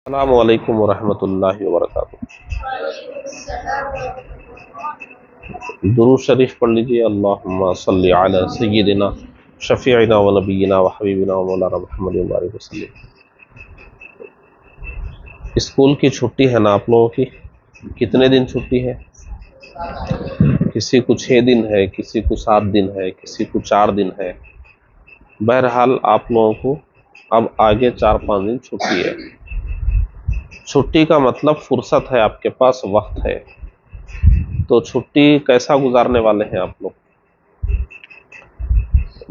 السلام علیکم ورحمۃ اللہ وبرکاتہ۔ درود شریف پڑھ لیجیے۔ اللہم صلی علی سیدنا شفیعنا و نبینا و حبیبنا و مولانا محمد وبارک وسلم۔ اسکول کی چھٹی ہے نا آپ لوگوں کی؟ کتنے دن چھٹی ہے؟ کسی کو 6 دن ہے، کسی کو 7 دن ہے، کسی کو 4 دن ہے۔ بہرحال آپ لوگوں کو اب آگے 4-5 دن چھٹی ہے۔ چھٹی کا مطلب فرصت ہے، آپ کے پاس وقت ہے۔ تو چھٹی کیسا گزارنے والے ہیں آپ لوگ؟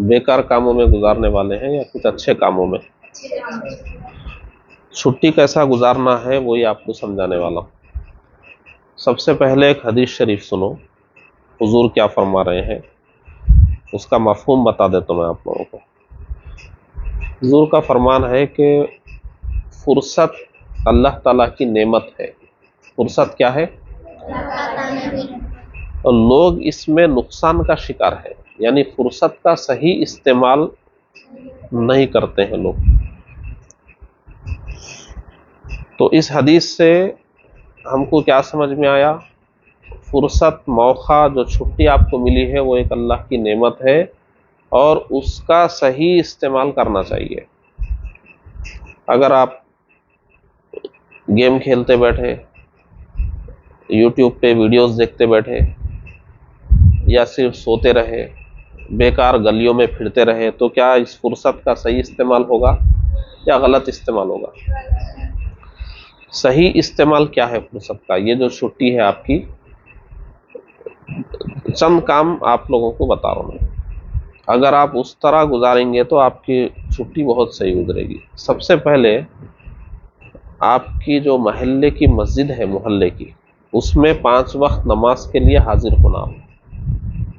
بیکار کاموں میں گزارنے والے ہیں یا کچھ اچھے کاموں میں؟ چھٹی کیسا گزارنا ہے وہی آپ کو سمجھانے والا ہوں۔ سب سے پہلے ایک حدیث شریف سنو، حضور کیا فرما رہے ہیں، اس کا مفہوم بتا دیتا ہوں میں آپ لوگوں کو۔ حضور کا فرمان ہے کہ فرصت اللہ تعالیٰ کی نعمت ہے۔ فرصت کیا ہے؟ اور لوگ اس میں نقصان کا شکار ہے، یعنی فرصت کا صحیح استعمال نہیں کرتے ہیں لوگ۔ تو اس حدیث سے ہم کو کیا سمجھ میں آیا؟ فرصت، موقع، جو چھٹی آپ کو ملی ہے وہ ایک اللہ کی نعمت ہے اور اس کا صحیح استعمال کرنا چاہیے۔ اگر آپ گیم کھیلتے بیٹھے، یوٹیوب پہ ویڈیوز دیکھتے بیٹھے، یا صرف سوتے رہے، بیکار گلیوں میں پھرتے رہے، تو کیا اس فرصت کا صحیح استعمال ہوگا یا غلط استعمال ہوگا؟ صحیح استعمال کیا ہے فرصت کا؟ یہ جو چھٹی ہے آپ کی، چند کام آپ لوگوں کو بتا رہا ہوں میں۔ اگر آپ اس طرح گزاریں گے تو آپ کی چھٹی بہت صحیح گزرے گی۔ سب سے پہلے آپ کی جو محلے کی مسجد ہے، محلے کی، اس میں 5 وقت نماز کے لیے حاضر ہونا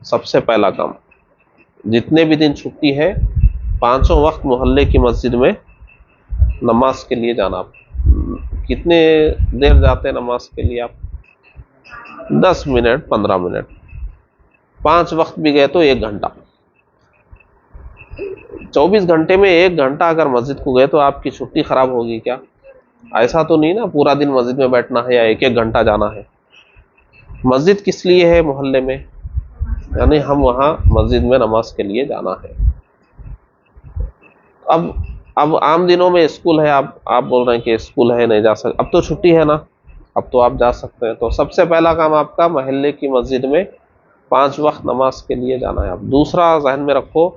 سب سے پہلا کام۔ جتنے بھی دن چھٹی ہے، 5 وقت محلے کی مسجد میں نماز کے لیے جانا۔ کتنے دیر جاتے ہیں نماز کے لیے آپ؟ 10 منٹ، 15 منٹ۔ 5 وقت بھی گئے تو 1 گھنٹہ۔ 24 گھنٹے میں 1 گھنٹہ اگر مسجد کو گئے تو آپ کی چھٹی خراب ہوگی کیا؟ ایسا تو نہیں نا پورا دن مسجد میں بیٹھنا ہے یا 1 گھنٹہ جانا ہے۔ مسجد کس لیے ہے محلے میں؟ یعنی ہم وہاں مسجد میں نماز کے لیے جانا ہے۔ اب عام دنوں میں اسکول ہے، آپ بول رہے ہیں کہ اسکول ہے نہیں جا سکتے، اب تو چھٹی ہے نا، اب تو آپ جا سکتے ہیں۔ تو سب سے پہلا کام آپ کا محلے کی مسجد میں 5 وقت نماز کے لیے جانا ہے۔ اب دوسرا ذہن میں رکھو،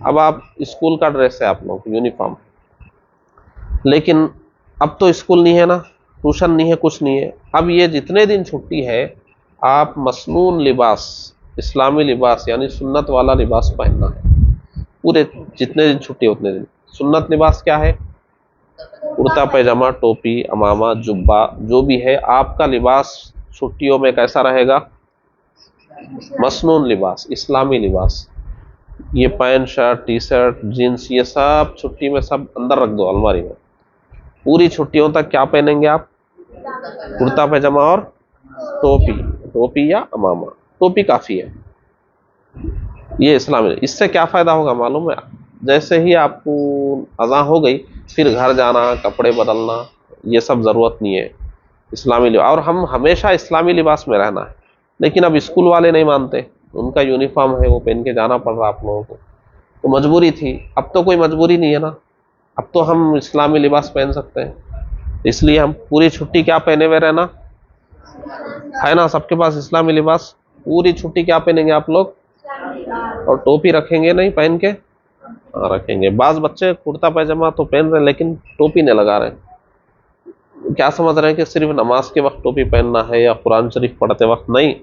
اب آپ اسکول کا ڈریس ہے آپ لوگوں کو، یونیفارم، لیکن اب تو اسکول نہیں ہے نا، ٹیوشن نہیں ہے، کچھ نہیں ہے۔ اب یہ جتنے دن چھٹی ہے آپ مسنون لباس، اسلامی لباس یعنی سنت والا لباس پہننا ہے۔ پورے جتنے دن چھٹی ہے اتنے دن سنت لباس کیا ہے؟ کرتا پیجامہ، ٹوپی، امامہ، جبہ، جو بھی ہے آپ کا لباس چھٹیوں میں کیسا رہے گا؟ مسنون لباس، اسلامی لباس۔ یہ pant, shirt, T shirt, jeans, یہ سب چھٹی میں سب اندر رکھ دو الماری میں۔ پوری چھٹیوں تک کیا پہنیں گے آپ؟ کرتا پیجامہ اور ٹوپی یا امامہ۔ ٹوپی کافی ہے، یہ اسلامی۔ اس سے کیا فائدہ ہوگا معلوم ہے؟ جیسے ہی آپ کو اذان ہو گئی پھر گھر جانا، کپڑے بدلنا، یہ سب ضرورت نہیں ہے۔ اسلامی لباس، اور ہم ہمیشہ اسلامی لباس میں رہنا ہے۔ لیکن اب اسکول والے نہیں مانتے، ان کا یونیفارم ہے وہ پہن کے جانا پڑ رہا آپ لوگوں کو، تو مجبوری تھی۔ اب تو کوئی مجبوری نہیں ہے نا، اب تو ہم اسلامی لباس پہن سکتے ہیں۔ اس لیے ہم پوری چھٹی کیا پہنے ہوئے رہنا ہے نا؟ سب کے پاس اسلامی لباس، پوری چھٹی کیا پہنیں گے آپ لوگ؟ اور ٹوپی رکھیں گے نہیں پہن کے؟ رکھیں گے۔ بعض بچے کرتا پیجامہ تو پہن رہے ہیں لیکن ٹوپی نہیں لگا رہے۔ کیا سمجھ رہے ہیں کہ صرف نماز کے وقت ٹوپی پہننا ہے یا قرآن شریف پڑھتے وقت؟ نہیں،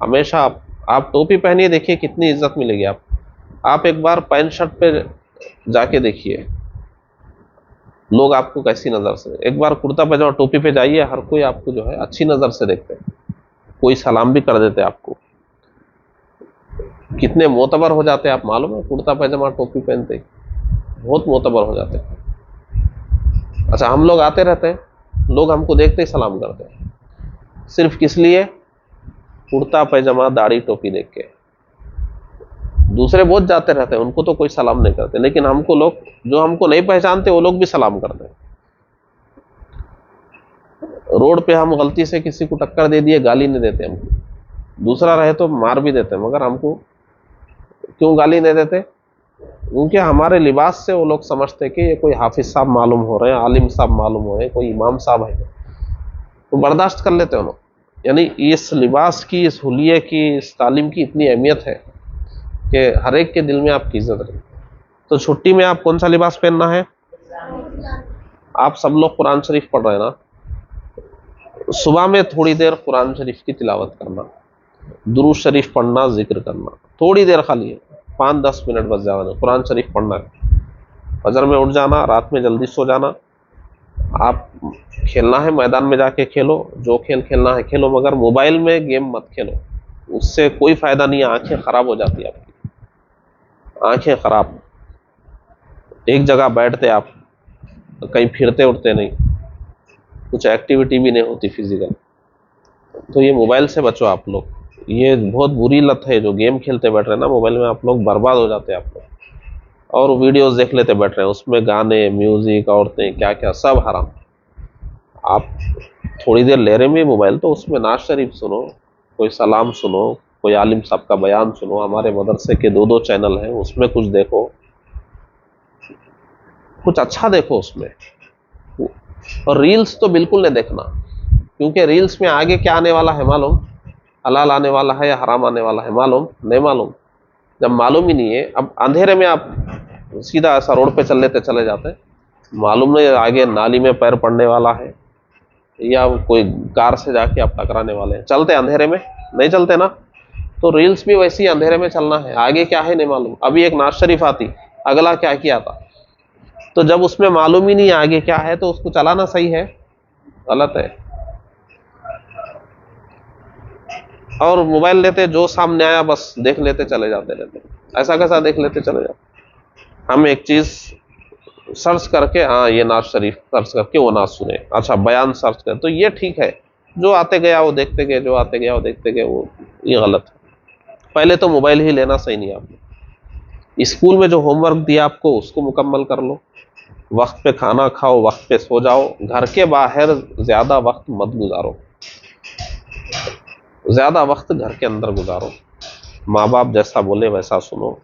ہمیشہ آپ ٹوپی پہنیے، دیکھیے کتنی عزت ملے گی آپ ایک بار پینٹ شرٹ پہ جا کے دیکھیے لوگ آپ کو کیسی نظر سے، ایک بار کرتا پیجامہ ٹوپی پہ جائیے، ہر کوئی آپ کو جو ہے اچھی نظر سے دیکھتے ہیں، کوئی سلام بھی کر دیتے آپ کو۔ کتنے معتبر ہو جاتے ہیں آپ معلوم ہے؟ کرتا پیجامہ ٹوپی پہنتے بہت معتبر ہو جاتے ہیں۔ اچھا، ہم لوگ آتے رہتے ہیں، لوگ ہم کو دیکھتے ہی سلام کرتے ہیں، صرف کس لیے؟ کرتا پیجامہ داڑھی ٹوپی دیکھ کے۔ دوسرے بہت جاتے رہتے ہیں، ان کو تو کوئی سلام نہیں کرتے، لیکن ہم کو لوگ جو ہم کو نہیں پہچانتے وہ لوگ بھی سلام کرتے ہیں۔ रोड पे हम गलती से किसी को टक्कर दे दिए, गाली नहीं देते हमको, दूसरा रहे तो मार भी देते, मगर हमको क्यों गाली नहीं देते? क्योंकि हमारे लिबास से वो लोग समझते कि ये कोई हाफिज साहब मालूम हो रहे हैं, आलिम साहब मालूम हो रहे हैं, कोई इमाम साहब है, तो बर्दाश्त कर लेते हैं लोग। यानी इस लिबास की, इस हुलिये की, इस तालीम की इतनी अहमियत है कि हर एक के दिल में आपकी इज्जत रहे। तो छुट्टी में आप कौन सा लिबास पहनना है? आप सब लोग कुरान शरीफ पढ़ रहे हैं ना, सुबह में थोड़ी देर कुरान शरीफ की तिलावत करना, दुरूद शरीफ पढ़ना, जिक्र करना, थोड़ी देर खाली है, 5-10 मिनट बस, ज़्यादा नहीं, कुरान शरीफ पढ़ना है। फजर में उठ जाना, रात में जल्दी सो जाना। आप खेलना है मैदान में जाके खेलो, जो खेल खेलना है खेलो, मगर मोबाइल में गेम मत खेलो, उससे कोई फायदा नहीं है, आंखें खराब हो जाती है आपकी, आंखें खराब। एक जगह बैठते आप, कहीं फिरते उठते नहीं, कुछ एक्टिविटी भी नहीं होती फिजिकल। तो ये मोबाइल से बचो आप लोग, ये बहुत बुरी लत है, जो गेम खेलते बैठ रहे हैं ना मोबाइल में, आप लोग बर्बाद हो जाते हैं आप लोग, और वीडियोस देख लेते बैठ रहे हैं, उसमें गाने, म्यूजिक, औरतें, क्या क्या सब हराम। आप थोड़ी देर ले रहे हैं मोबाइल, तो उसमें नाज शरीफ सुनो, कोई सलाम सुनो, कोई आलिम साहब का बयान सुनो, हमारे मदरसे के 2-2 चैनल हैं, उसमें कुछ देखो, कुछ अच्छा देखो उसमें। और रील्स तो बिल्कुल नहीं देखना, क्योंकि रील्स में आगे क्या आने वाला है मालूम? हलाल आने वाला है या हराम आने वाला है मालूम नहीं? मालूम। जब मालूम ही नहीं है, अब अंधेरे में आप सीधा ऐसा रोड पे चल लेते चले जाते, मालूम नहीं आगे नाली में पैर पड़ने वाला है या कोई कार से जाके आप टकराने वाले हैं, चलते अंधेरे में नहीं चलते ना। तो रील्स भी वैसे ही अंधेरे में चलना है, आगे क्या है नहीं मालूम। अभी एक नाज शरीफ आती, अगला क्या किया था, तो जब उसमें मालूम ही नहीं आगे क्या है, तो उसको चलाना सही है? गलत है। और मोबाइल लेते, जो सामने आया बस देख लेते चले जाते रहते, ऐसा कैसा देख लेते चले जाते। हम एक चीज सर्च करके, हाँ ये नाज शरीफ सर्च करके वो नाज सुने, अच्छा बयान सर्च कर, तो ये ठीक है। जो आते गया वो देखते गए, जो आते गया वो देखते गए, वो ये गलत है। पहले तो मोबाइल ही लेना सही नहीं आपने। स्कूल में जो होमवर्क दिया आपको, उसको मुकम्मल कर लो, वक्त पे खाना खाओ, वक्त पे सो जाओ, घर के बाहर ज्यादा वक्त मत गुजारो, ज्यादा वक्त घर के अंदर गुजारो, माँ बाप जैसा बोले वैसा सुनो,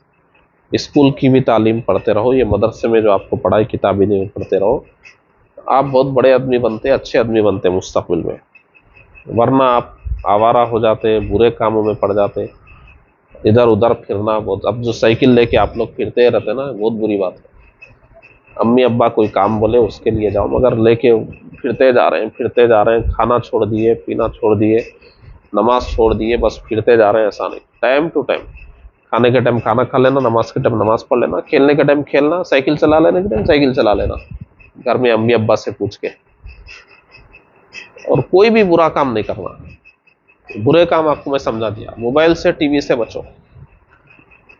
स्कूल की भी तालीम पढ़ते रहो, ये मदरसे में जो आपको पढ़ाई किताबी नहीं पढ़ते रहो, आप बहुत बड़े आदमी बनते, अच्छे आदमी बनते मुस्तकबिल में। वरना आप आवारा हो जाते, बुरे कामों में पड़ जाते, इधर उधर फिरना बहुत। अब जो साइकिल लेके आप लोग फिरते रहते ना, बहुत बुरी बात है। अम्मी अब्बा कोई काम बोले उसके लिए जाओ, मगर लेके फिरते जा रहे हैं, फिरते जा रहे हैं, खाना छोड़ दिए, पीना छोड़ दिए, नमाज छोड़ दिए, बस फिरते जा रहे हैं। ऐसा नहीं, टाइम टू टाइम, खाने के टाइम खाना खा लेना, नमाज के टाइम नमाज पढ़ लेना, खेलने के टाइम खेलना, साइकिल चला लेने के टाइम साइकिल चला लेना, घर में अम्मी अब्बा से पूछ के। और कोई भी बुरा काम नहीं करना। बुरे काम आपको मैं समझा दिया। मोबाइल से, टीवी से बचो,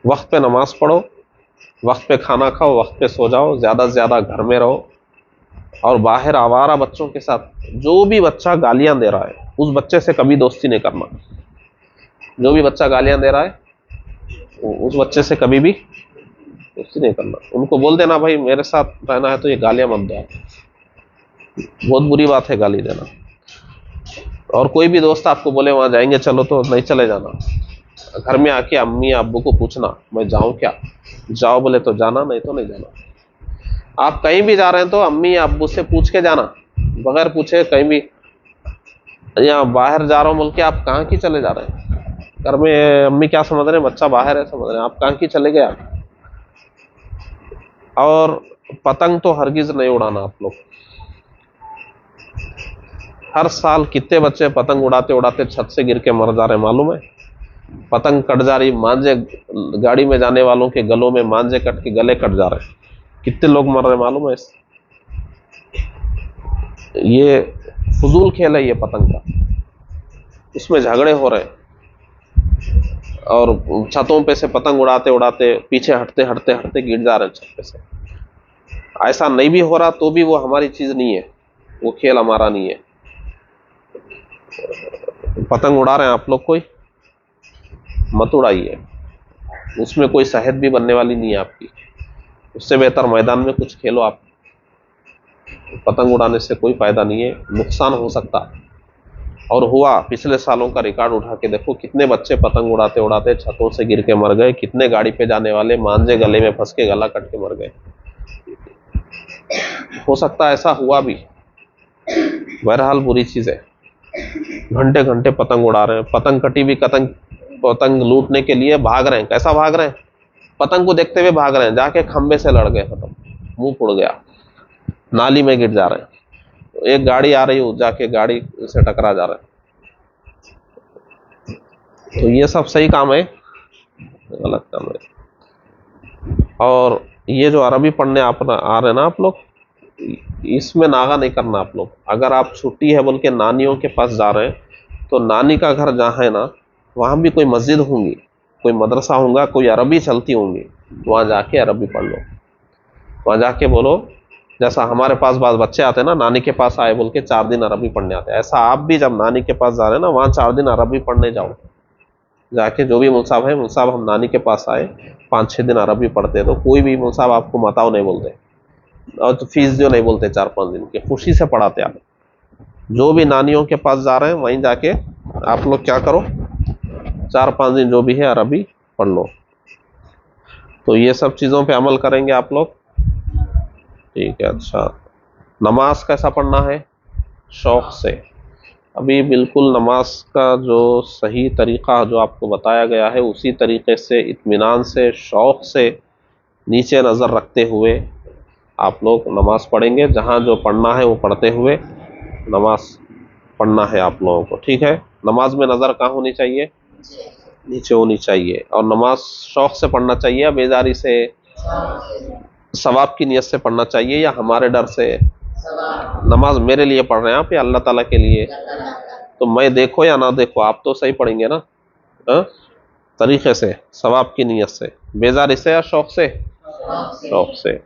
वक्त पे नमाज पढ़ो, वक्त पे खाना खाओ, वक्त पे सो जाओ, ज्यादा से ज्यादा घर में रहो। और बाहर आवारा बच्चों के साथ, जो भी बच्चा गालियां दे रहा है उस बच्चे से कभी दोस्ती नहीं करना। जो भी बच्चा गालियां दे रहा है उस बच्चे से कभी भी दोस्ती नहीं करना। उनको बोल देना भाई मेरे साथ रहना है तो ये गालियां मत दो, बहुत बुरी बात है गाली देना। और कोई भी दोस्त आपको बोले वहां जाएंगे चलो, तो नहीं चले जाना। घर में आके अम्मी अब्बू को पूछना मैं जाऊं क्या, जाओ बोले तो जाना, नहीं तो नहीं जाना। आप कहीं भी जा रहे हैं तो अम्मी अब्बू से पूछ के जाना, बगैर पूछे कहीं भी। यहाँ बाहर जा रहा हूँ बोल के आप कहाँ की चले जा रहे हैं, घर में अम्मी क्या समझ रहे हैं, बच्चा बाहर है समझ रहे हैं, आप कहाँ की चले गए आप। और पतंग तो हरगिज नहीं उड़ाना आप लोग। हर साल कितने बच्चे पतंग उड़ाते उड़ाते छत से गिर के मर जा रहे हैं मालूम है। पतंग कट जा रही, मांझे गाड़ी में जाने वालों के गलों में मांझे कट के गले कट जा रहे हैं, कितने लोग मर रहे हैं मालूम है। ये फजूल खेल है ये पतंग का, इसमें झगड़े हो रहे हैं। और छतों पे से पतंग उड़ाते उड़ाते पीछे हटते हटते हटते गिर जा रहे हैं छत पे से। ऐसा नहीं भी हो रहा तो भी वो हमारी चीज नहीं है, वो खेल हमारा नहीं है। पतंग उड़ा रहे हैं आप लोग, कोई मत उड़ाइए, उसमें कोई सेहत भी बनने वाली नहीं है आपकी। उससे बेहतर मैदान में कुछ खेलो आप। पतंग उड़ाने से कोई फायदा नहीं है, नुकसान हो सकता। और हुआ, पिछले सालों का रिकॉर्ड उठा के देखो, कितने बच्चे पतंग उड़ाते उड़ाते छतों से गिर के मर गए, कितने गाड़ी पे जाने वाले मांझे गले में फंस के गला कट के मर गए। हो सकता है ऐसा हुआ भी। बहरहाल बुरी चीज है, घंटे घंटे पतंग उड़ा रहे हैं, पतंग कटी भी पतंग लूटने के लिए भाग रहे हैं। कैसा भाग रहे हैं? पतंग को देखते हुए भाग रहे हैं, जाके खंबे से लड़ गए, खत्म, मुंह उड़ गया, नाली में गिर जा रहे हैं। एक गाड़ी आ रही है, जाके गाड़ी से टकरा जा रहे हैं। तो ये सब सही काम है, गलत काम है। और ये जो अरबी पढ़ने आ रहे हैं ना आप लोग, इसमें नागा नहीं करना आप लोग। अगर आप छुट्टी है बोल के नानियों के पास जा रहे हैं, तो नानी का घर जहाँ है ना, वहाँ भी कोई मस्जिद होंगी, कोई मदरसा होगा, कोई अरबी चलती होंगी, वहाँ जाके अरबी पढ़ लो। वहाँ जाके बोलो, जैसा हमारे पास बाल बच्चे आते हैं ना, नानी के पास आए बोल के 4 दिन अरबी पढ़ने आते हैं, ऐसा आप भी जब नानी के पास जा रहे हैं ना, वहाँ 4 दिन अरबी पढ़ने जाओ। जाके जो भी मुल्साब है, मुल्साब हम नानी के पास आए, 5-6 दिन अरबी पढ़ते हैं, तो कोई भी मुल्साब आपको मताओ नहीं बोलते, और तो फीस जो नहीं बोलते, 4-5 दिन की खुशी से पढ़ाते आप। जो भी नानियों के पास जा रहे हैं, वहीं जाके आप लोग क्या करो, 4-5 दिन जो भी है अरबी पढ़ लो। तो ये सब चीज़ों पे अमल करेंगे आप लोग, ठीक है। अच्छा, नमाज कैसा पढ़ना है? शौक से। अभी बिल्कुल नमाज का जो सही तरीका जो आपको बताया गया है, उसी तरीके से इत्मीनान से, शौक से, नीचे नज़र रखते हुए आप लोग नमाज पढ़ेंगे। जहाँ जो पढ़ना है वो पढ़ते हुए नमाज पढ़ना है आप लोगों को, ठीक है। नमाज में नज़र कहाँ होनी चाहिए? नीचे होनी चाहिए। और नमाज शौक से पढ़ना चाहिए या बेजारी से, सवाब की नीयत से पढ़ना चाहिए, या हमारे डर से? नमाज मेरे लिए पढ़ रहे हैं आप या अल्लाह ताला के लिए? तो मैं देखो या ना देखो, आप तो सही पढ़ेंगे ना, तरीके से, सवाब की नीयत से। बेजारी से या शौक से? शौक से।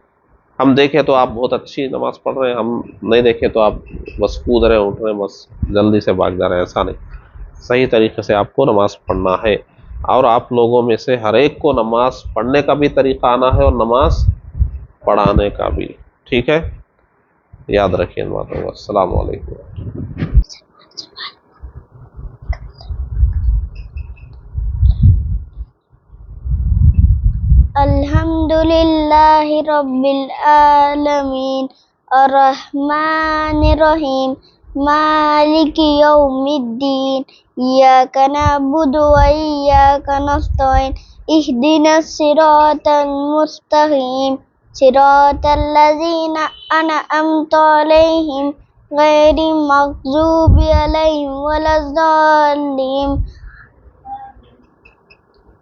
हम देखें तो आप बहुत अच्छी नमाज पढ़ रहे हैं, हम नहीं देखें तो आप बस कूद रहे, उठ रहे, बस जल्दी से भाग जा रहे हैं, ऐसा नहीं। सही तरीके से आपको नमाज पढ़ना है। और आप लोगों में से हर एक को नमाज पढ़ने का भी तरीका आना है और नमाज पढ़ाने का भी, ठीक है। याद रखिए इन बातों को। अस्सलाम वालेकुम। अल्हम्दुलिल्लाहि रब्बिल आलमीन अर्रहमानिर रहीम मालिकि यौमिद्दीन इय्याका नअबुदु व इय्याका नस्तईन इहदिनस सिरातल मुस्तकीम सिरातल लज़ीना अनअमता अलैहिम गैरिल मग़ज़ूबि अलैहिम वलज़्ज़ालिमीन।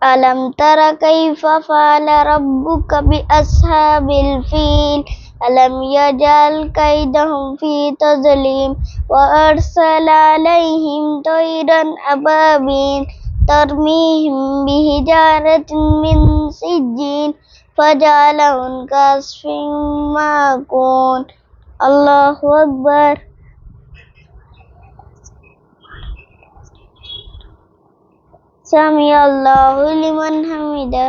अलम तरा कैफ़ा फ़अल रब्बुका बिअस्हाबिल फ़ील अलम यजअल कैदहुम फ़ी तज़लीम व अरसल अलैहिम तयरन अबाबील तरमीहिम बिहिजारतिन मिन सिज्जील फजअलहुम कअस्फ़िन माकूल। अल्लाहु अकबर। समी अल्लाहु लिमन हमिदा।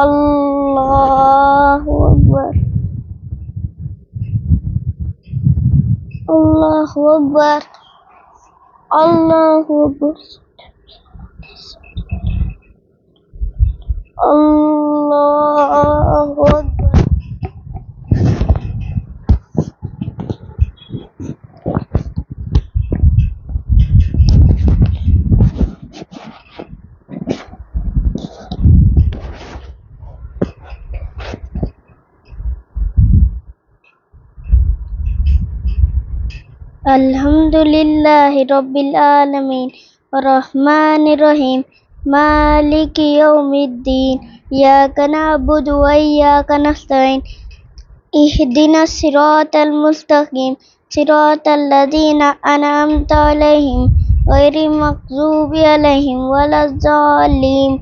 अल्लाहु अकबर। अल्लाहु अकबर। अल्लाहु अकबर। अल्लाहु अकबर। अल्हम्दुलिल्लाहि रब्बिल आलमीन अर्रहमानिर रहीम मालिकि यौमिद्दीन इय्याका नअबुदु व इय्याका नस्तईन इहदिनस सिरातल मुस्तकीम सिरातल लज़ीना अनअमता अलैहिम गैरिल मग़ज़ूबि अलैहिम वलज़्ज़ालिमीन।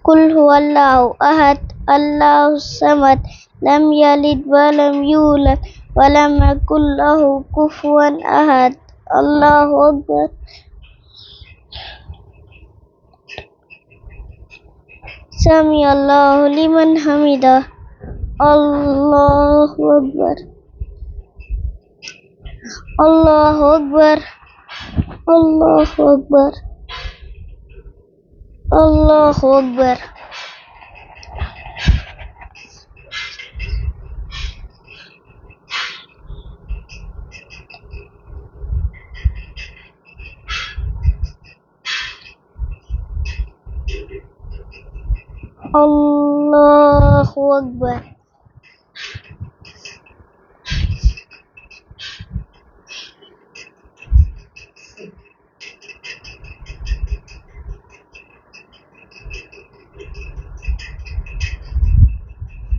कुल हुवल्लाहु अहद अल्लाहुस समद लम यलिद व लम यूलद व लम यकुल लहू कुफुवन अहद। अल्लाहु अकबर। समी अल्लाहु लिमन हमिदा। अल्लाहु अकबर। اللہ اکبر اللہ اکبر اللہ اکبر اللہ اکبر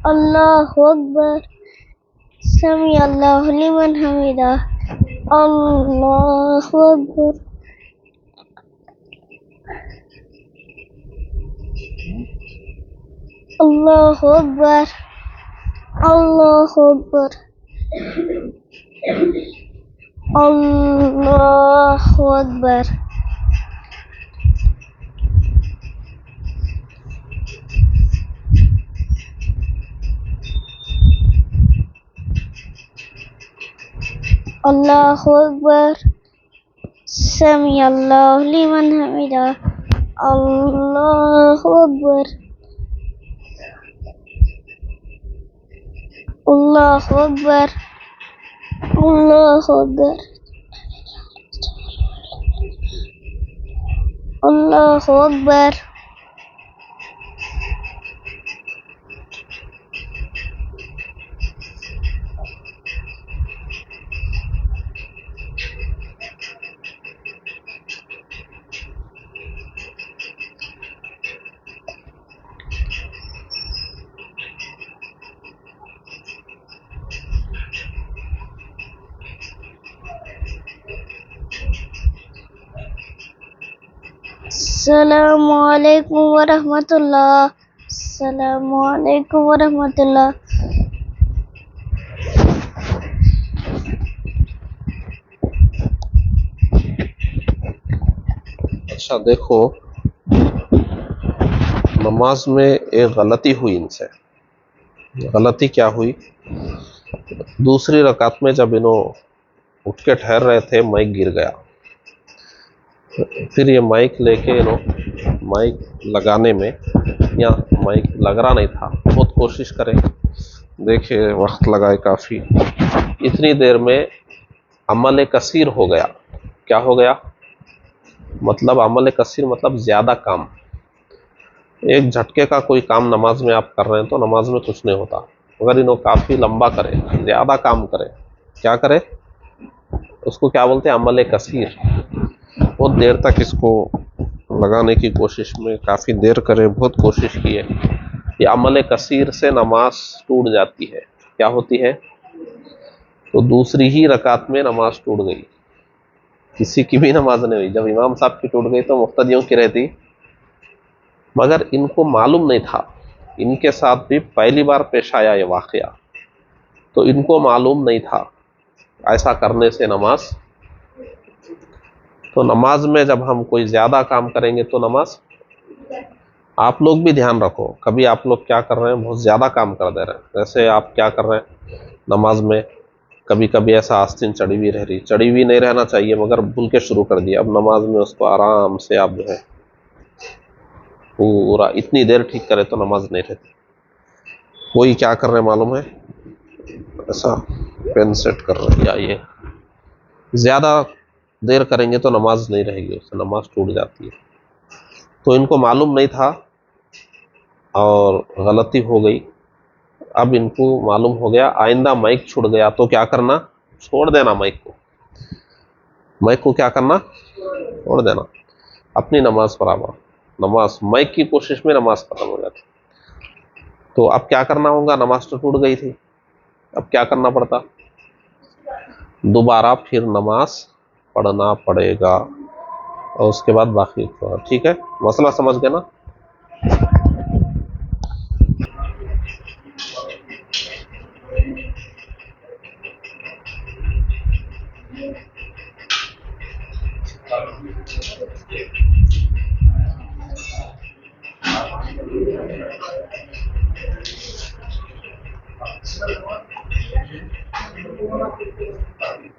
اللہ اکبر سمیع اللہ لمن حمدہ اللہ اکبر اللہ اکبر اللہ اکبر اللہ اکبر اللہ اکبر سمیع اللہ لمن حمدہ اللہ اکبر اللہ اکبر اللہ اکبر اللہ اکبر السلام علیکم ورحمۃ اللہ السلام علیکم ورحمۃ اللہ اچھا دیکھو، نماز میں ایک غلطی ہوئی ان سے. غلطی کیا ہوئی؟ دوسری رکعت میں جب انہوں اٹھ کے ٹھہر رہے تھے، مائک گر گیا. پھر یہ مائک لے کے انہوں مائک لگانے میں، یا مائک لگ رہا نہیں تھا، بہت کوشش کریں، دیکھے وقت لگائے کافی. اتنی دیر میں عمل کثیر ہو گیا. کیا ہو گیا؟ مطلب عمل کثیر مطلب زیادہ کام. ایک جھٹکے کا کوئی کام نماز میں آپ کر رہے ہیں تو نماز میں کچھ نہیں ہوتا. اگر انہوں کافی لمبا کرے، زیادہ کام کرے، کیا کرے؟ اس کو کیا بولتے ہیں؟ عمل کثیر. بہت دیر تک اس کو لگانے کی کوشش میں کافی دیر کرے، بہت کوشش کی ہے. یہ عمل کثیر سے نماز ٹوٹ جاتی ہے. کیا ہوتی ہے؟ تو دوسری ہی رکعت میں نماز ٹوٹ گئی. کسی کی بھی نماز نہیں ہوئی. جب امام صاحب کی ٹوٹ گئی تو مقتدیوں کی رہتی. مگر ان کو معلوم نہیں تھا. ان کے ساتھ بھی پہلی بار پیش آیا یہ واقعہ، تو ان کو معلوم نہیں تھا. ایسا کرنے سے نماز، تو نماز میں جب ہم کوئی زیادہ کام کریں گے تو نماز، آپ لوگ بھی دھیان رکھو. کبھی آپ لوگ کیا کر رہے ہیں؟ بہت زیادہ کام کر دے رہے ہیں. جیسے آپ کیا کر رہے ہیں نماز میں، کبھی کبھی ایسا آستین چڑھی ہوئی رہ رہی، چڑھی ہوئی نہیں رہنا چاہیے، مگر بھول کے شروع کر دیا. اب نماز میں اس کو آرام سے آپ جو ہے پورا اتنی دیر ٹھیک کرے تو نماز نہیں رہتی. کوئی کیا کر رہے معلوم ہے؟ ایسا پین سیٹ کر رہے، یا یہ زیادہ دیر کریں گے تو نماز نہیں رہے گی، اس سے نماز ٹوٹ جاتی ہے. تو ان کو معلوم نہیں تھا اور غلطی ہو گئی. اب ان کو معلوم ہو گیا، آئندہ مائک چھوڑ گیا تو کیا کرنا؟ چھوڑ دینا مائک کو. مائک کو کیا کرنا؟ چھوڑ دینا. اپنی نماز برابر. نماز مائک کی کوشش میں نماز ختم ہو جاتی. تو اب کیا کرنا ہوگا؟ نماز تو ٹوٹ گئی تھی، اب کیا کرنا پڑتا؟ دوبارہ پھر نماز پڑھنا پڑے گا، اور اس کے بعد باقی. ٹھیک ہے، مسئلہ سمجھ گئے نا؟